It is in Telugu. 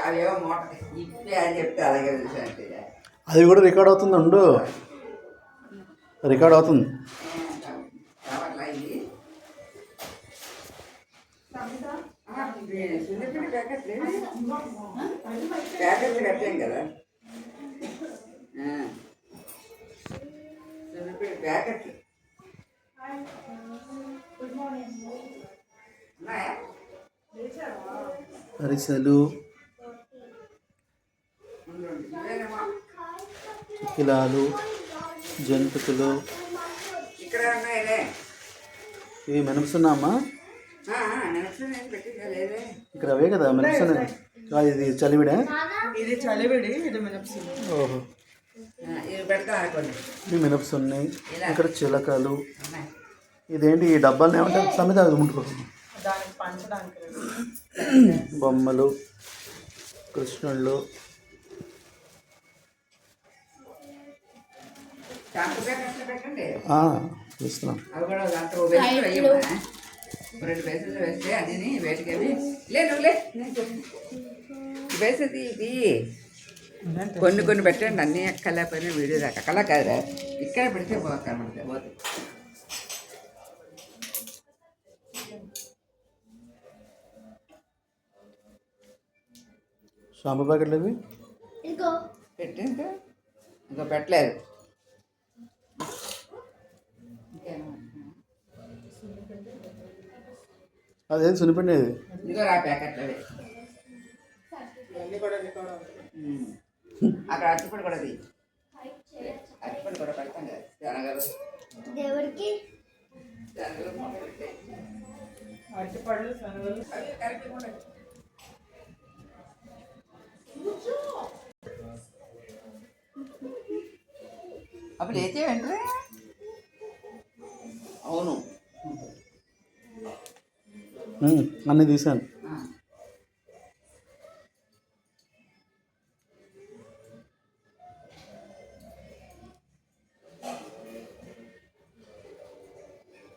అవేవో మూట ఇప్పి అని చెప్తే అలాగే చూసానంటే అది కూడా రికార్డ్ అవుతుంది ఉండు, రికార్డ్ అవుతుంది. సున్నిపిండి ప్యాకెట్లు ప్యాకెట్లు కట్టాం కదా, సున్నిపిండి ప్యాకెట్లు ఉన్నాయా? అరిసెలు, చిక్కిలాలు, జంతికలు, ఇక్కడ ఉన్నాయిలే. ఇవి మినపసున్నామా? లేదే ఇక్కడ అవే కదా మినపసున్నా. ఇది చలివిడే, ఇది చలివిడి, ఇది మినపసున్న. ఓహో, ఇవి పెడతా అనుకోండి. ఇవి మినపసున్నాయి. ఇక్కడ చిలకలు. ఇదేంటి ఈ డబ్బాలు ఏమంటారు సమిత? అది ముట్టుకోండి. దానికి పంచడానికి బొమ్మలు, కృష్ణుళ్ళు, పెట్టండి. చూస్తున్నాం. అవి కూడా దాంట్లో వేయమ్మా, 2 పైసలు వేస్తే అది వేటికి అవి నువ్వులే వేసేది. ఇది కొన్ని పెట్టండి, అన్నీ ఎక్కలేకపోయినా వీడియో దాకా అక్కలా కాదురా, ఇక్కడ పెడితే కనబడితే పోతే. షాంపూ ప్యాకెట్లు ఇవి పెట్టింటే ఇంకో పెట్టలేదు. అదేం సునిపిండి ఇది. ఇదిగో రా ప్యాకెట్లు అవి. అక్కడ అరటిపడి కూడా అది, అరటిపడి కూడా పెడతాం కదా జనగలు దేవుడికి. అరటిపళ్ళు, శనగలు. అప్పుడు అయితే వెంటనే అవును అన్నీ తీసాను.